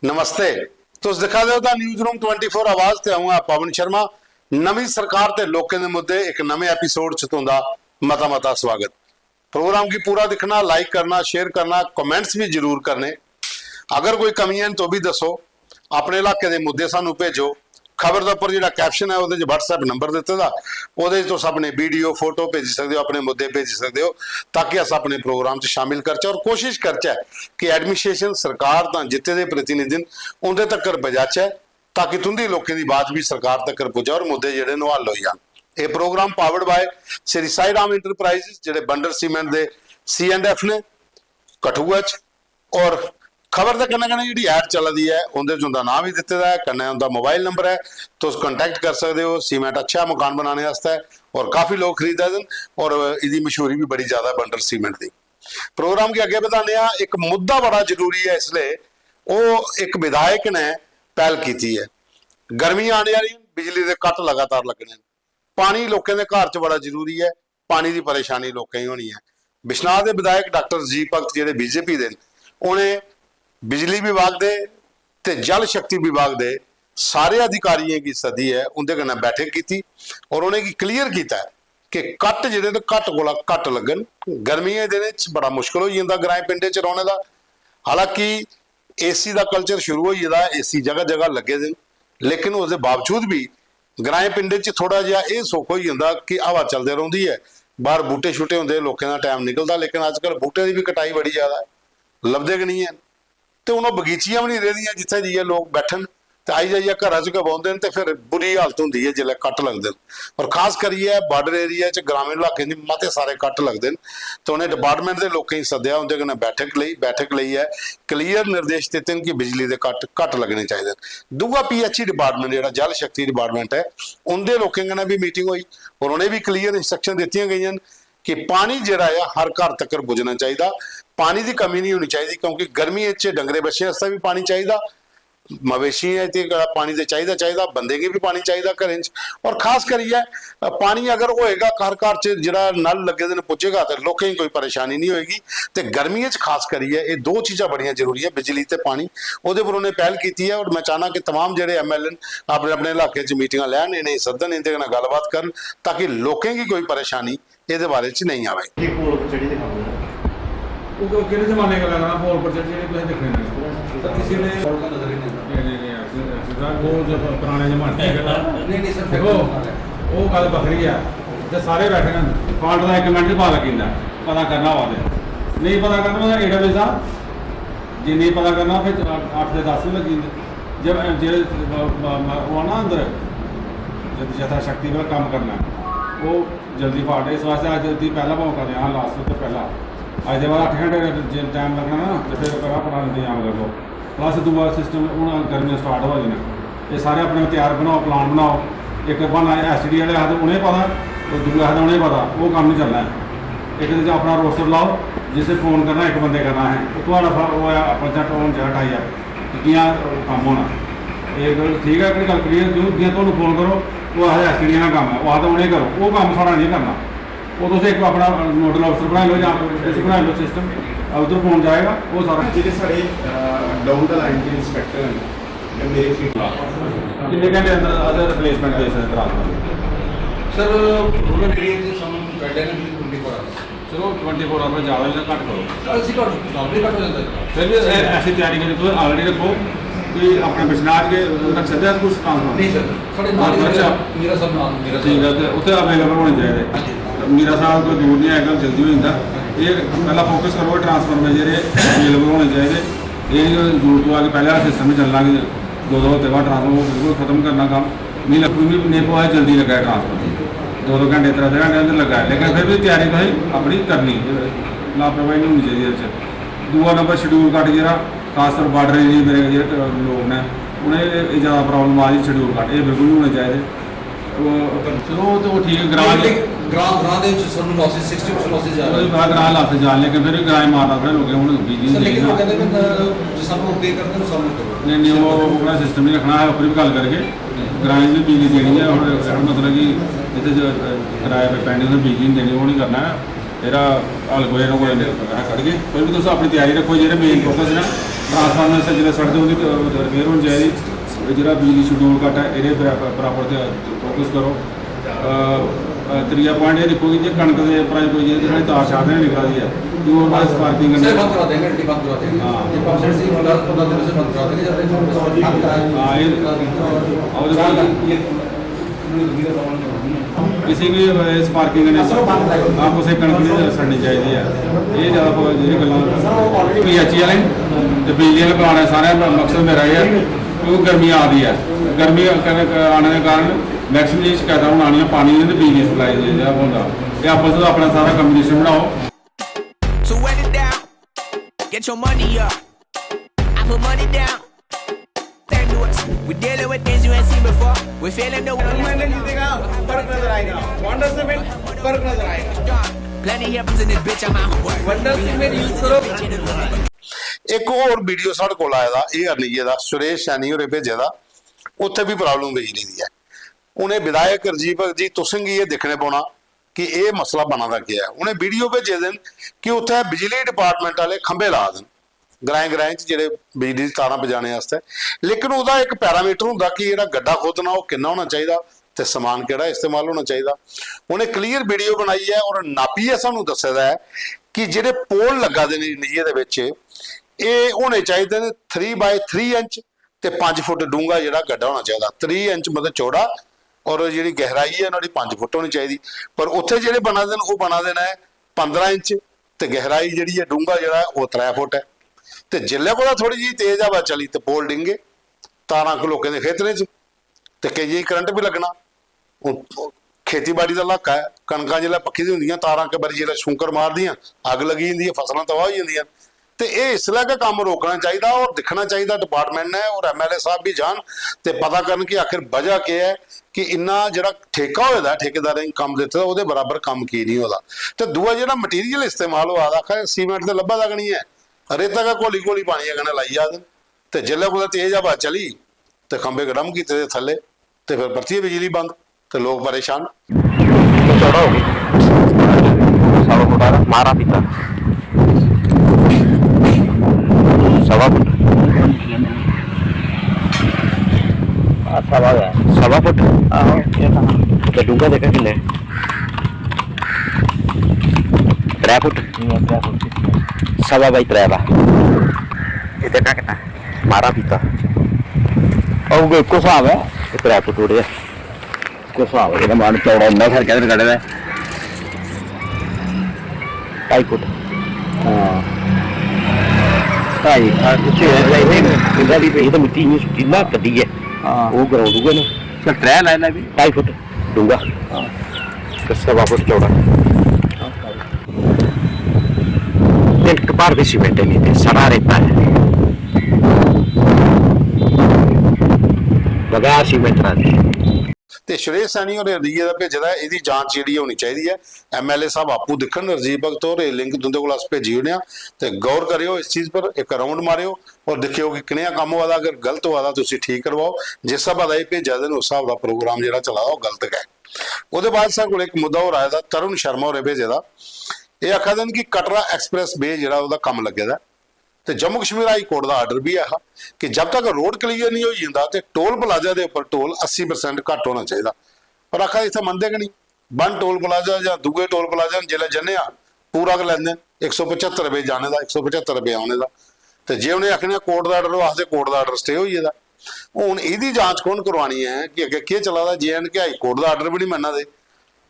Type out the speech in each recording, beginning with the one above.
नमस्ते। तुस दिखा दे हो न्यूज़ रूम 24 आवाज ते आऊँ पवन शर्मा। नवी सरकार ते लोकें दे मुद्दे एक नवे एपीसोड च तुंदा मता मता स्वागत। प्रोग्राम की पूरा दिखना, लाइक करना, शेयर करना, कमेंट्स भी जरूर करने। अगर कोई कमियां तो भी दसो। अपने इलाके के मुद्दे सानू भेजो। खबर के उपर जो कैप्शन है वो व्हाट्सएप नंबर दिते दा वो अपने वीडियो फोटो भेज सकते हो, अपने मुद्दे भेज सकते हो ताकि अस अपने प्रोग्राम से शामिल करचे और कोशिश करचे कि एडमिनिस्ट्रेशन सरकार तो जिते दे प्रतिनिधि उनके तक बजाचे ताकि तुंदी लोगों की बात भी सरकार तक पुजे और मुद्दे जोड़े हल हो जाए। ये programme powered by Shri Sai Ram enterprises जोड़े बंडर सीमेंट के C&F ने कठुआ और खबर के कन्ने कन्ने जी ऐड चल रही है उनके उनका नाम भी दिते है, कन्ने उनका मोबाइल नंबर है तो उस कंटैक्ट कर सकते हो। सीमेंट अच्छा मकान बनाने वास्ते और काफ़ी लोग खरीदा दिन और इसकी मशहूरी भी बड़ी ज़्यादा बंडर सीमेंट की। प्रोग्राम के अगे बढ़ाने एक मुद्दा बड़ा जरूरी है, इसलिए वो एक विधायक ने पहल की है। गर्मियां आने वाली, बिजली के कट लगातार लगने, पानी लोगों के घर च बड़ा जरूरी है, पानी की परेशानी लोगों ही होनी है। बिश्नाह के विधायक डॉक्टर जी भगत जोड़े BJP के उन्हें बिजली विभाग दे ते जल शक्ति विभाग दे सारे अधिकारियों की सदी है उनके कन्नै बैठक की और उन्हें क्लीयर किया कि कट जिहड़े ने घट को घट लगन। गर्मियों के दिन बड़ा मुश्किल हो जाता ग्राएं पिंडे च रौहने का। हालांकि AC का कल्चर शुरू हो जाता, AC जगह जगह लगे दिन, लेकिन उसके बावजूद भी ग्राएं पिंडे च थोड़ा जिहा यह सुख हो जाता कि हवा चलती रहती है, बाहर बूटे छूटे होंगे, लोगों का टाइम निकलता। लेकिन अजकल बूटे की भी कटाई बड़ी ज़्यादा है, लभदे कि नहीं है तो उन्होंने बगीचियां भी नहीं रही जिथे जाइए लोग बैठन तो आई जाइए घर च गवाते हैं तो फिर बुरी हालत होंगी है जिले कट लगते हैं। और खास करिए बॉर्डर एरिया ग्रामीण इलाके मते सारे कट लगते हैं तो उन्हें डिपार्टमेंट के लोगों सद्या उनके बैठक ली है, क्लीयर निर्देश दिते हैं कि बिजली के कट घट लगने चाहिए। दूआ PHE डिपार्टमेंट जो जल शक्ति डिपार्टमेंट है उनके लोगों कन्नै भी मीटिंग हुई और उन्हें भी क्लीयर इंस्ट्रक्शन दी गई कि पानी जोड़ा है हर घर तक पुजना चाहिए, पानी की कमी नहीं होनी चाहिए क्योंकि गर्मी डंगरे बच्चे वास्ते भी पानी चाहिए, मवेशी है तो पानी तो चाहिए, बंदे के भी पानी चाहिए घर। और खास करिए पानी अगर होएगा घर घर जो नल लगे दिन पुजेगा तो लोगों की कोई परेशानी नहीं होएगी। तो गर्मी खास करिए ये दो चीज़ा बड़िया जरूरी है, बिजली तो पानी, वो पर उन्हें पहल की है। और मैं चाहना कि तमाम जो MLA अपने अपने इलाके मीटिंग लैन, इन्हें सदन, इनके गलबात कर ताकि लोगों की कोई परेशानी ये बारे च नहीं आए। किस जमाने का लगा पोल पर चढ़ी देखने किसी ने वो जो पुराने जमाने देखो वो गल बखरी है तो सारे बैठे हैं फॉल्ट का 1 मिनट पा लगी पता करना हुआ नहीं पता करना AWS साहब जी नहीं पता करना फिर 8 से 10 भी लगी जब वो ना अंदर जब यथाशक्ति पर काम करना वो जल्दी फाट इस वास्ते आज जल्दी पहला मौका दें। हाँ लास्ट तो पहला अज के बाद 8 घंटे टाइम लगना ना तो फिर अपना इंतजाम करो। प्लस दूआ सिस्टम हूँ गर्मियाँ स्टार्ट हो जाना, ये सारे अपने तैयार बनाओ, प्लान बनाओ। एक बहाना SCD वाले आखते उन्हें पता और दूसरे आखते उन्हें पता, वो काम नहीं चलना है। एक अपना रोस्टर लाओ, जिसे फ़ोन करना 1 बंदे करना है तो वो अपना टोन जगह टाई है कियाँ काम होना। एक ठीक है एक गल क्लीयर क्यों जियां तुहानूं फोन करो वो SCD का काम है, वो आखते उन्हें करो, वो काम सारा नहीं करना। वो तो एक अपना नोडल अफसर बना लो या बना लो सिस्टम, उधर फोन जाएगा वो सारा। जो साढ़े डाउन द लाइन के इंस्पैक्टर हैं मेरे फील्ड कितने घंटे अंदर अदर रिप्लेसमेंट दे सकते रात सर रूरल एरिया के सम गाइडलाइन 24 आवर्स चलो 24 आवर ज़्यादा या घट करो ਅਸੀਂ नॉर्मली कट हो जाता है। फिर भी ऐसी तैयारी करें तो ऑलरेडी रखो कि अपने बिश्नाह के रख सकते हैं कुछ ट्रांसफर नहीं सर साढ़े नाल मेरा सब नाल मेरा ठीक है तो उत्थे अवेलेबल होने चाहिए। मीरा साहब कोई दूर नहीं है, जल्दी हो जाता। ये पहला फोकस करो ट्रांसफार्मर जो अवेलेबल होने चाहिए। ये जरूरत तो आगे पहले सिस्टम ही चलना कि 2 हफ्ते बाद ट्रांसफार्मर बिल्कुल खत्म करना काम नहीं लग भी नेपो है जल्दी लगा है ट्रांसफार्मर 2 घंटे 3 घंटे अंदर लगा है, लेकिन फिर भी तैयारी तो अपनी करनी लापरवाही नहीं होनी चाहिए। दूआ नंबर शेड्यूल कट जरा खासतौर बॉर्डर एरिया मेरे जो लोग ने उन्हें ज़्यादा प्रॉब्लम आ रही शेड्यूल कट ये बिल्कुल नहीं होने चाहिए। चलो तो ठीक है ग्रां लॉसेस 60% लॉसेस जा रहे हैं ग्रां लॉसेस जा, लेकिन फिर ग्रां मारना पड़े लोग हूँ बिजी लेकिन वो कहते हैं जो सब पे करते हैं सब करो नहीं वो अपना सिस्टम नहीं रखना है। ऊपर भी गल करके ग्रां भी बिजली देनी है और मतलब कि जितने किराए पे पेंडिंग बिजली नहीं देनी वो नहीं करना है। फिर हल कोई ना कोई कट के फिर भी तुम अपनी तैयारी रखो जो मेन फोकस है ਟ੍ਰਾਂਸਫਾਰਮਰ ਸੇ ਜਿਹੜੇ ਸੜਦੇ ਉਹਦੀ ਰਿਪੇਅਰ ਹੋਣੀ ਚਾਹੀਦੀ। ਇਹ ਜਿਹੜਾ ਬਿਜਲੀ ਸ਼ਡਿਊਲ ਕੱਟ ਹੈ ਇਹਦੇ ਬਰਾਬਰ ਤੇ ਫੋਕਸ ਕਰੋ। ਤੀਜਾ ਪੁਆਇੰਟ ਇਹ ਦੇਖੋ ਕਿ ਜੇ ਕਣਕ ਦੇ ਪ੍ਰਾਈਸ ਕੋਈ ਜਿਹੜੀ ਤਾਰ ਛਾਪ ਨਹੀਂ ਨਿਕਲਦੀ ਹੈ ਜੋ ਉਹਨਾਂ ਸਪਾਰਕਿੰਗ सर बंद करा देंगे, गड्डी बंद करा देंगे। हाँ। ये पंप सेट से फिलहाल 15 दिन से बंद करा देंगे, जब तक बंद कराएंगे। हाँ, किसी भी स्पार्किंग ने आप उसे कणक नहीं सड़नी चाहिए है। ये ज़्यादा जी गल् पी एच वाले तो बिजली वाले प्लांट सारे मकसद मेरा ये है क्योंकि गर्मी आ रही है। गर्मी आने के कारण मैक्सिमम ये शिकायत हूँ आनी पानी तो बिजली सप्लाई जो होंगे ये आपस में अपना सारा कम्युनिकेशन बनाओ। So wet it down, get your money up. I put money down. Thank you. We're dealing with things you ain't seen before. We're feeling the फर्क नजर आएगा। वंडर सीमेंट फर्क नजर आएगा। plenty happens in this bitch. I'm out of work. Wonder cement use करो। ਇੱਕ ਹੋਰ video ਸਾਡੇ ਕੋਲ ਆਇਆ ਦਾ ਇਹ ਅਰਨੀਏ ਦਾ ਸੁਰੇਸ਼ ਸੈਣੀ ਹੋਰੇ ਭੇਜਿਆ ਦਾ ਉੱਥੇ ਵੀ ਪ੍ਰੋਬਲਮ ਬਿਜਲੀ ਦੀ ਹੈ। ਉਹਨੇ ਵਿਧਾਇਕ ਰਜੀਵ ਜੀ ਤੁਸੀਂ ਇਹ ਦੇਖਣੇ ਪਾਉਣਾ ਕਿ ਇਹ ਮਸਲਾ ਬਣਦਾ ਕੀ ਹੈ। ਉਹਨੇ ਵੀਡੀਓ ਭੇਜੇ ਦੇਣ ਕਿ ਉੱਥੇ ਬਿਜਲੀ ਡਿਪਾਰਟਮੈਂਟ ਵਾਲੇ ਖੰਭੇ ਲਾ ਦੇਣ ਗਰਾਏ ਚ ਜਿਹੜੇ ਬਿਜਲੀ ਦੀ ਤਾਰਾਂ ਪਜਾਣੇ ਵਾਸਤੇ, ਲੇਕਿਨ ਉਹਦਾ ਇੱਕ ਪੈਰਾਮੀਟਰ ਹੁੰਦਾ ਕਿ ਜਿਹੜਾ ਗੱਡਾ ਖੋਦਣਾ ਉਹ ਕਿੰਨਾ ਹੋਣਾ ਚਾਹੀਦਾ ਤੇ ਸਮਾਨ ਕਿਹੜਾ ਇਸਤੇਮਾਲ ਹੋਣਾ ਚਾਹੀਦਾ। ਉਹਨੇ ਕਲੀਅਰ ਵੀਡੀਓ ਬਣਾਈ ਹੈ ਔਰ ਨਾਪੀ ਹੈ, ਸਾਨੂੰ ਦੱਸਿਆ ਹੈ ਕਿ ਜਿਹੜੇ ਪੋਲ ਲੱਗਾ ਦੇ ਨੇ ਨੀਏ ਦੇ ਵਿੱਚ ਇਹ ਹੋਣੇ ਚਾਹੀਦੇ ਨੇ 3x3 ਇੰਚ ਤੇ 5 ਫੁੱਟ ਡੂੰਘਾ ਜਿਹੜਾ ਗੱਡਾ ਹੋਣਾ ਚਾਹੀਦਾ। 3 ਇੰਚ ਮਤਲਬ ਚੌੜਾ ਔਰ ਜਿਹੜੀ ਗਹਿਰਾਈ ਹੈ ਉਹਨਾਂ ਦੀ 5 ਫੁੱਟ ਹੋਣੀ ਚਾਹੀਦੀ। ਪਰ ਉੱਥੇ ਜਿਹੜੇ ਬਣਾ ਦੇਣ ਉਹ ਬਣਾ ਦੇਣਾ ਹੈ 15 ਇੰਚ ਤੇ ਗਹਿਰਾਈ ਜਿਹੜੀ ਹੈ ਡੂੰਘਾ ਜਿਹੜਾ ਉਹ 3 ਫੁੱਟ ਹੈ। ਤੇ ਜਿੱਲੇ ਕੋਲ ਥੋੜੀ ਜਿਹੀ ਤੇਜ਼ ਹਵਾ ਚਲੀ ਤੇ ਪੋਲ ਡਿੰਗੇ ਤਾਰਾਂ ਕੋ ਲੋਕਾਂ ਦੇ ਖੇਤਰੇ 'ਚ ਤੇ ਕਈ ਕਰੰਟ ਵੀ ਲੱਗਣਾ। ਖੇਤੀਬਾੜੀ ਦਾ ਇਲਾਕਾ ਹੈ, ਕਣਕਾਂ ਜਿਹੜਾ ਪੱਕੀ ਦੀ ਹੁੰਦੀਆਂ ਤਾਰਾਂ ਕੇ ਬਾਰੀ ਜਿਹੜਾ ਸ਼ੂੰਕਰ ਮਾਰਦੀਆਂ ਅੱਗ ਲੱਗੀ ਜਾਂਦੀ ਹੈ, ਫਸਲਾਂ ਤਬਾਹ ਹੋ ਜਾਂਦੀਆਂ। ਤੇ ਇਹ ਇਸ ਲਈ ਕੰਮ ਰੋਕਣਾ ਚਾਹੀਦਾ ਔਰ ਦੇਖਣਾ ਚਾਹੀਦਾ ਡਿਪਾਰਟਮੈਂਟ ਨੇ ਔਰ ਐਮਐਲਏ ਸਾਹਿਬ ਵੀ ਜਾਣ ਤੇ ਪਤਾ ਕਰਨ ਕਿ ਆਖਿਰ ਵਜ੍ਹਾ ਕੀ ਹੈ ਕਿ ਇੰਨਾ ਜਿਹੜਾ ਠੇਕਾ ਹੋਇਆ ਠੇਕੇਦਾਰਾਂ ਨੇ ਕੰਮ ਦਿੱਤਾ ਉਹਦੇ ਬਰਾਬਰ ਕੰਮ ਕੀ ਨਹੀਂ ਹੋਦਾ। ਤੇ ਦੂਆ ਜਿਹੜਾ ਮਟੀਰੀਅਲ ਇਸਤੇਮਾਲ ਹੋਆ ਆਖਿਰ ਸੀਮੈਂਟ ਤੇ ਲੱਭਾ ਲੱਗਣੀ ਹੈ, ਰੇਤਾ ਦਾ ਘੋਲੀ ਘੋਲੀ ਪਾਣੀ ਅਗਨੇ ਲਾਈ ਜਾ ਦੇਣ ਤੇ ਜਿੱਲੇ ਕੋਲ ਤੇਜ਼ ਹਵਾ ਚਲੀ ਤੇ ਖੰਭੇ ਗੜਮ ਕੀਤੇ ਦੇ ਥੱਲੇ ਤੇ ਫਿਰ ਪਰਤੀ ਬਿਜਲੀ ਬੰਦ ਤੇ ਲੋਕ ਪਰੇਸ਼ਾਨ। चौड़ा हो गया 1.5 फुट मारा पीता 1.25 फुट 1.25 फुट तो डूंगा देखा किन्ने 3 फुट 1.25 दा ये देखा कितना मारा पीता और वो एको हिसाब है 3 फुट उड़े को हिसाब है मान चौड़ा होंगे फिर कहते कड़े का 2.5 फुट हाँ 2.5 ये तो मिट्टी कितना कदी है वो ग्राउंड होगा ना चल 3 लाइन भी 2.5 फुट डूंगा 1.25 फुट चौड़ा एक बार भी सीमेंट नहीं थे सारा रेता है बगैर सीमेंट ना थे। ਤੇ ਸੁਰੇਸ਼ ਸੈਣੀ ਔਰ ਰੀਏ ਦਾ ਭੇਜਦਾ ਇਹਦੀ ਜਾਂਚ ਜਿਹੜੀ ਹੋਣੀ ਚਾਹੀਦੀ ਹੈ। ਐਮਐਲਏ ਸਾਹਿਬ ਆਪੂ ਦੇਖਣ ਰਜੀਵ ਭਗਤ ਔਰ ਇਹ ਲਿੰਕ ਦੁੰਦੇ ਕੋਲ ਭੇਜੀ ਹੋਣੇ ਆ ਤੇ ਗੌਰ ਕਰਿਓ ਇਸ ਚੀਜ਼ ਪਰ, ਇੱਕ ਰਾਉਂਡ ਮਾਰਿਓ ਔਰ ਦੇਖਿਓ ਕਿ ਕਿਹੜਿਆ ਕੰਮ ਹੋਦਾ, ਅਗਰ ਗਲਤ ਹੋਦਾ ਤੁਸੀਂ ਠੀਕ ਕਰਵਾਓ। ਜਿਸ ਹਿਸਾਬ ਦਾ ਇਹ ਭੇਜਿਆ ਦੇਣ ਉਸ ਹਿਸਾਬ ਦਾ ਪ੍ਰੋਗਰਾਮ ਜਿਹੜਾ ਚਲਾਓ ਉਹ ਗਲਤ ਹੈ। ਉਹਦੇ ਬਾਅਦ ਸਾਡੇ ਕੋਲ ਇੱਕ ਮੁੱਦਾ ਹੋਰ ਆਇਆ ਦਾ ਤਰੁਣ ਸ਼ਰਮਾ ਹੋਰੇ ਭੇਜੇ ਦਾ, ਇਹ ਆਖਾ ਦੇਣ ਕਿ ਕਟਰਾ ਐਕਸਪ੍ਰੈਸ ਵੇ ਜਿਹੜਾ ਉਹਦਾ ਕੰਮ ਲੱਗਿਆ ਦਾ ਤੇ ਜੰਮੂ ਕਸ਼ਮੀਰ ਹਾਈ ਕੋਰਟ ਦਾ ਆਰਡਰ ਵੀ ਆ ਕਿ ਜਦ ਤੱਕ ਰੋਡ ਕਲੀਅਰ ਨਹੀਂ ਹੋ ਜਾਂਦਾ ਤੇ ਟੋਲ ਪਲਾਜ਼ਾ ਦੇ ਉੱਪਰ ਟੋਲ 80% ਘੱਟ ਹੋਣਾ ਚਾਹੀਦਾ। ਪਰ ਆਖਾ ਇੱਥੇ ਮੰਨਦੇ ਕਿ ਨਹੀਂ, ਬਨ ਟੋਲ ਪਲਾਜ਼ਾ ਜਾਂ ਦੂਗੇ ਟੋਲ ਪਲਾਜ਼ਾ ਜਿਹੜੇ ਜੰਨੇ ਆ ਪੂਰਾ ਕਰ ਲੈਂਦੇ 175 ਰੁਪਏ ਜਾਣੇ ਦਾ 175 ਰੁਪਏ ਆਉਣੇ ਦਾ। ਤੇ ਜੇ ਉਹਨੇ ਆਖਣਾ ਕੋਰਟ ਦਾ ਆਰਡਰ ਵਾਸਤੇ ਕੋਰਟ ਦਾ ਆਰਡਰ ਸਟੇ ਹੋਈ ਇਹਦਾ, ਹੁਣ ਇਹਦੀ ਜਾਂਚ ਕੌਣ ਕਰਵਾਣੀ ਹੈ ਕਿ ਅੱਗੇ ਕੀ ਚੱਲਦਾ। JNK ਹਾਈ ਕੋਰਟ ਦਾ ਆਰਡਰ ਵੀ ਨਹੀਂ ਮੰਨਣਾ ਦੇ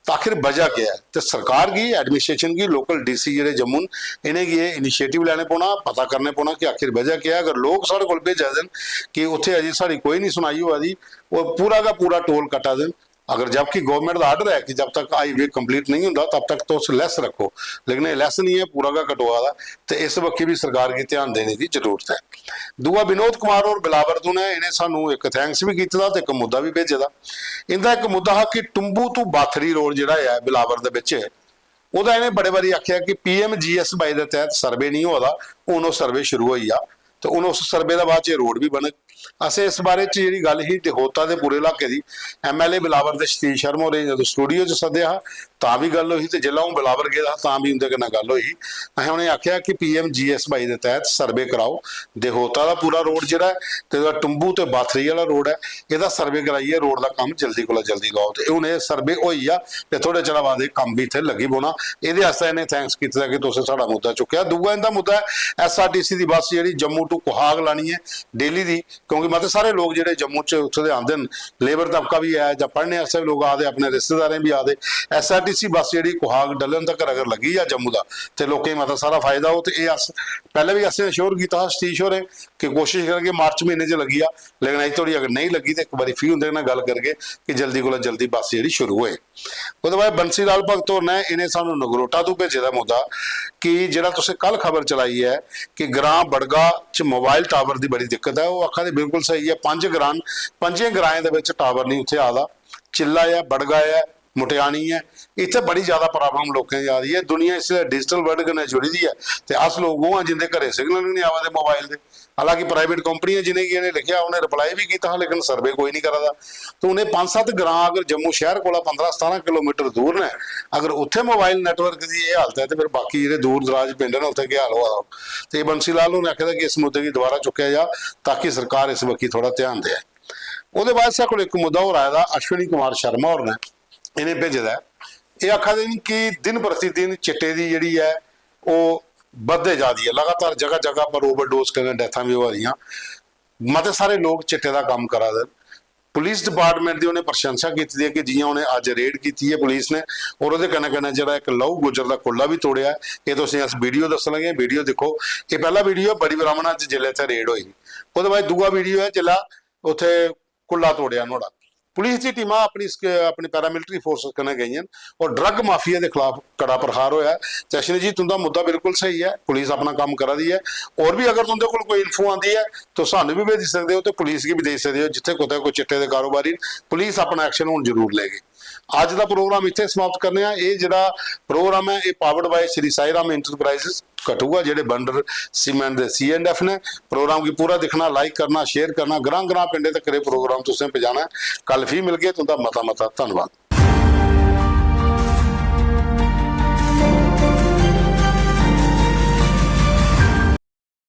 ਤਾਂ ਆਖਿਰ ਵਜ੍ਹਾ ਕੀ ਹੈ। ਤੇ ਸਰਕਾਰ की एडमिनिस्ट्रेशन की लोकल DC ਜਿਹੜੇ ਜੰਮੂ इन्हें ये इनिशिएटिव ਲੈਣੇ ਪਾਉਣਾ, पता करने पाना कि आखिर वजह क्या है। अगर लोग साढ़े को भेजा देन कि उत्थे अजे साड़ी कोई नहीं सुनाई हुआ दी वो पूरा का पूरा टोल कटा देन, अगर जबकि गवर्नमेंट का आर्डर है कि जब तक हाईवे कंप्लीट नहीं होता तब तक तो उस लेस रखो, लेकिन ये लेस नहीं है, पूरा का कटवा दा। तो इस वक्की भी सरकार की ध्यान देने की जरूरत है। दूआ विनोद कुमार और बिलावर तू ने इन्हें सानू एक थैंक्स भी किया ते एक मुद्दा भी भेजे दा। इनका एक मुद्दा है कि टुंबू टू बाथरी रोड जिहड़ा है बिलावर दे विच ਉਹਦਾ ਇਹਨੇ ਬੜੇ ਵਾਰੀ ਆਖਿਆ ਕਿ PMGS22 ਦੇ ਤਹਿਤ ਸਰਵੇ ਨਹੀਂ ਹੋਦਾ, ਹੁਣ ਉਹ ਸਰਵੇ ਸ਼ੁਰੂ ਹੋਈ ਆ ਤੇ ਹੁਣ ਉਸ ਸਰਵੇ ਦਾ ਬਾਅਦ ਚ ਰੋਡ ਵੀ ਬਣੇ। ਅਸੀਂ ਇਸ ਬਾਰੇ ਚ ਜਿਹੜੀ ਗੱਲ ਹੀ ਤੇ ਹੋਤਾ ਦੇ ਪੂਰੇ ਇਲਾਕੇ ਦੀ MLA ਬਿਲਾਵਰ ਦੇ ਸਤੀਸ਼ ਸ਼ਰਮਾ ਹੋਰੇ ਜਦੋਂ ਸਟੂਡੀਓ ਚ ਸੱਦਿਆ ਤਾਂ ਵੀ ਗੱਲ ਹੋਈ, ਤੇ ਜ਼ਿਲ੍ਹਾ ਉਹ ਬਿਲਾਵਰ ਗਿਆ ਤਾਂ ਵੀ ਉਹਦੇ ਨਾਲ ਗੱਲ ਹੋਈ। ਅਸੀਂ ਉਹਨੇ ਆਖਿਆ ਕਿ PMGSY ਦੇ ਤਹਿਤ ਸਰਵੇ ਕਰਾਓ, ਦੇਹੋਤਾ ਦਾ ਪੂਰਾ ਰੋਡ ਜਿਹੜਾ ਹੈ ਤੇ ਉਹਦਾ ਟੁੰਬੂ ਤੇ ਬਾਥਰੀ ਵਾਲਾ ਰੋਡ ਹੈ, ਇਹਦਾ ਸਰਵੇ ਕਰਾਈਏ, ਰੋਡ ਦਾ ਕੰਮ ਜਲਦੀ ਕੋਲ ਜਲਦੀ ਲਾਓ। ਤੇ ਉਹਨੇ ਸਰਵੇ ਹੋਈ ਆ ਤੇ ਥੋੜੇ ਚਿਰ ਬਾਅਦ ਇਹ ਕੰਮ ਵੀ ਇੱਥੇ ਲੱਗੀ ਪੋਣਾ। ਇਹਦੇ ਵਾਸਤੇ ਇਹਨੇ ਥੈਂਕਸ ਕੀਤਾ ਕਿ ਤੁਸੀਂ ਸਾਡਾ ਮੁੱਦਾ ਚੁੱਕਿਆ। ਦੂਆ ਇਹਦਾ ਮੁੱਦਾ ਹੈ SRTC ਦੀ ਬੱਸ ਜਿਹੜੀ ਜੰਮੂ ਟੂ ਕੁਹਾਗ ਲਾਣੀ ਹੈ ਡੇਲੀ ਦੀ, ਕਿਉਂਕਿ ਮਤਲਬ ਸਾਰੇ ਲੋਕ ਜਿਹੜੇ ਜੰਮੂ ਚ ਉੱਥੇ ਦੇ ਆਉਂਦੇ ਨੇ, ਲੇਬਰ ਤਬਕਾ ਵੀ ਹੈ ਜਾਂ ਪੜ੍ਹਨੇ ਵਾਸਤੇ ਵੀ ਲੋਕ ਆਦੇ, ਆਪਣੇ ਰਿਸ਼ਤੇਦਾਰਾਂ ਵੀ ਆਦੇ। SRTC ਬੱਸ ਜਿਹੜੀ ਕੁਹਾਗ ਡਲਣ ਤੱਕ ਅਗਰ ਲੱਗੀ ਆ ਜੰਮੂ ਦਾ ਤੇ ਲੋਕਾਂ ਮਤਲਬ ਸਾਰਾ ਫਾਇਦਾ ਹੋ। ਤੇ ਇਹ ਪਹਿਲੇ ਵੀ ਅਸੀਂ ਅਸ਼ੋਰ ਕੀਤਾ ਸਤੀਸ਼ ਹੋਰੇ ਕਿ ਕੋਸ਼ਿਸ਼ ਕਰਾਂਗੇ ਮਾਰਚ ਮਹੀਨੇ 'ਚ ਲੱਗੀ ਆ, ਲੇਕਿਨ ਅਜੇ ਥੋੜੀ ਅਗਰ ਨਹੀਂ ਲੱਗੀ ਤੇ ਇੱਕ ਵਾਰੀ ਫ੍ਰੀ ਹੁੰਦੇ ਨਾਲ ਗੱਲ ਕਰਕੇ ਕਿ ਜਲਦੀ ਕੋਲ ਜਲਦੀ ਬੱਸ ਜਿਹੜੀ ਸ਼ੁਰੂ ਹੋਏ। ਉਹਦੇ ਬਾਅਦ ਬੰਸੀ ਲਾਲ ਭਗਤ ਹੋਰ ਨੇ ਇਹਨੇ ਸਾਨੂੰ ਨਗਰੋਟਾ ਤੋਂ ਭੇਜੇ ਦਾ ਮੁੱਦਾ ਕਿ ਜਿਹੜਾ ਤੁਸੀਂ ਕੱਲ ਖਬਰ ਚਲਾਈ ਹੈ ਕਿ ਗ੍ਰਾਮ ਬੜਗਾ 'ਚ ਮੋਬਾਈਲ ਟਾਵਰ ਦੀ ਬੜੀ ਦਿੱਕਤ ਹੈ, ਉਹ ਅੱਖਾਂ ਦੀ ਬਿਲਕੁਲ ਸਹੀ ਹੈ। ਪੰਜੇ ਗ੍ਰਾਂਆਂ ਦੇ ਵਿੱਚ ਟਾਵਰ ਨਹੀਂ ਉੱਥੇ ਆਦਾ, ਚਿੱਲਾ ਹੈ, ਬੜਗਾ ਹੈ, ਮੁਟਿਆਣੀ ਹੈ, ਇੱਥੇ ਬੜੀ ਜ਼ਿਆਦਾ ਪ੍ਰੋਬਲਮ ਲੋਕਾਂ ਦੀ ਆ ਰਹੀ ਹੈ। ਦੁਨੀਆ ਇਸ ਡਿਜੀਟਲ ਵਰਲਡ ਨਾਲ ਜੁੜੀ ਦੀ ਹੈ ਤੇ ਅਸ ਲੋਕ ਉਹ ਆ ਜਿੰਦੇ ਘਰੇ ਸਿਗਨਲ ਵੀ ਨਹੀਂ ਆਵਾਦੇ ਮੋਬਾਈਲ ਦੇ। ਹਾਲਾਂਕਿ ਪ੍ਰਾਈਵੇਟ ਕੰਪਨੀਆਂ ਜਿਹਨੇ ਕੀ ਇਹਨੇ ਲਿਖਿਆ, ਉਹਨੇ ਰਿਪਲਾਈ ਵੀ ਕੀਤਾ, ਲੇਕਿਨ ਸਰਵੇ ਕੋਈ ਨਹੀਂ ਕਰਦਾ। ਤੇ ਉਹਨੇ 5-7 ਗ੍ਰਾਂ ਅਗਰ ਜੰਮੂ ਸ਼ਹਿਰ ਕੋਲ 15-17 ਕਿਲੋਮੀਟਰ ਦੂਰ ਨੇ, ਅਗਰ ਉੱਥੇ ਮੋਬਾਈਲ ਨੈਟਵਰਕ ਦੀ ਇਹ ਹਾਲਤ ਹੈ ਤੇ ਫਿਰ ਬਾਕੀ ਜਿਹੜੇ ਦੂਰ ਦਰਾਜ ਪਿੰਡ ਨੇ ਉੱਥੇ ਕੀ ਹਾਲ ਹੋਆ। ਤੇ ਬੰਸੀ ਲਾਲ ਨੂੰ ਆਖਿਆ ਕਿ ਇਸ ਮੁੱਦੇ ਦੀ ਦੁਬਾਰਾ ਚੁੱਕਿਆ ਜਾ ਤਾਂ ਕਿ ਸਰਕਾਰ ਇਸ ਵਕਤ ਥੋੜਾ ਧਿਆਨ ਦੇ। ਉਹਦੇ ਬਾਅਦ ਸਾਡੇ ਕੋਲ ਇੱਕ ਮੁੱਦਾ ਹੋਰ ਆਇਆ ਦਾ ਅਸ਼ਵਨੀ ਕੁਮਾਰ ਸ਼ਰਮਾ ਹੋਰ ਨੇ ਇਹਨੇ ਭੇਜਦਾ। ਇਹ ਆਖਦੇ ਨੇ ਕਿ ਦਿਨ ਪ੍ਰਤੀ ਦਿਨ ਚਿੱਟੇ ਦੀ ਜਿਹੜੀ ਹੈ ਉਹ ਵੱਧਦੇ ਜਾ ਰਹੀ ਹੈ, ਲਗਾਤਾਰ ਜਗ੍ਹਾ ਜਗ੍ਹਾ ਪਰ ਓਵਰਡੋਜ਼ ਕਰਨ ਡੈਥਾਂ ਵੀ ਹੋ ਰਹੀਆਂ। ਮਤੇ ਸਾਰੇ ਲੋਕ ਚਿੱਟੇ ਦਾ ਕੰਮ ਕਰਾ ਦੇ। ਪੁਲਿਸ ਡਿਪਾਰਟਮੈਂਟ ਦੀ ਉਹਨੇ ਪ੍ਰਸ਼ੰਸਾ ਕੀਤੀ ਹੈ ਕਿ ਜਿਵੇਂ ਉਹਨੇ ਅੱਜ ਰੇਡ ਕੀਤੀ ਹੈ ਪੁਲਿਸ ਨੇ, ਔਰ ਉਹਦੇ ਕਨੇ ਜਿਹੜਾ ਇੱਕ ਲਹੂ ਗੁਜਰ ਦਾ ਕੁੱਲਾ ਵੀ ਤੋੜਿਆ। ਇਹ ਤੁਸੀਂ ਇਸ ਵੀਡੀਓ ਦੱਸਣ ਲੱਗੇ, ਵੀਡੀਓ ਦੇਖੋ। ਇਹ ਪਹਿਲਾ ਵੀਡੀਓ ਬੜੀ ਬ੍ਰਾਹਮਣਾ ਚ ਜ਼ਿਲ੍ਹੇ ਤੇ ਰੇਡ ਹੋਈ, ਉਹਦੇ ਬਾਅਦ ਦੂਆ ਵੀਡੀਓ ਹੈ ਜਿਹੜਾ ਉੱਥੇ ਕੁੱਲਾ ਤੋੜਿਆ ਨੋੜਾ। ਪੁਲਿਸ ਦੀ ਟੀਮਾਂ ਆਪਣੀ ਪੈਰਾਮਿਲਟਰੀ ਫੋਰਸਿਸ ਕਨੇ ਗਈਆਂ ਔਰ ਡਰੱਗ ਮਾਫੀਆ ਦੇ ਖਿਲਾਫ ਕੜਾ ਪ੍ਰਹਾਰ ਹੋਇਆ। ਚਸ਼ਨੀ ਜੀ ਤੁੰਦਾ ਮੁੱਦਾ ਬਿਲਕੁਲ ਸਹੀ ਹੈ, ਪੁਲਿਸ ਆਪਣਾ ਕੰਮ ਕਰਾ ਦੀ ਹੈ। ਔਰ ਵੀ ਅਗਰ ਤੁੰਦੇ ਕੋਲ ਕੋਈ ਇਨਫੋ ਆਉਂਦੀ ਹੈ ਤਾਂ ਸਾਨੂੰ ਵੀ ਭੇਜ ਸਕਦੇ ਹੋ ਤੇ ਪੁਲਿਸ ਕੀ ਵੀ ਦੇ ਸਕਦੇ ਹੋ। ਜਿੱਥੇ ਕੋਈ ਚਿੱਟੇ ਦੇ ਕਾਰੋਬਾਰੀ, ਪੁਲਿਸ ਆਪਣਾ ਐਕਸ਼ਨ ਹੁਣ ਜ਼ਰੂਰ ਲਏਗੀ। ਅੱਜ ਦਾ ਪ੍ਰੋਗਰਾਮ ਇੱਥੇ ਸਮਾਪਤ ਕਰਨੇ ਆ। ਇਹ ਜਿਹੜਾ ਪ੍ਰੋਗਰਾਮ ਹੈ ਇਹ ਪਾਵਰਡ ਬਾय श्री साई राम एंटरप्राइजेस कठुआ ਜਿਹੜੇ ਬੰਡਰ सीमेंट ਦੇ C&F ਨੇ। ਪ੍ਰੋਗਰਾਮ ਕੀ ਪੂਰਾ ਦਿਖਣਾ, ਲਾਈਕ ਕਰਨਾ, ਸ਼ੇਅਰ ਕਰਨਾ, ਗਰਾਂ ਪਿੰਡੇ ਤੱਕ ਇਹ ਪ੍ਰੋਗਰਾਮ ਤੁਸੀਂ ਪਹੁੰਚਾਣਾ। ਕੱਲ ਫਿਰ ਮਿਲ ਗਏ, ਤੁਹਾਡਾ ਮਤਾ ਧੰਨਵਾਦ।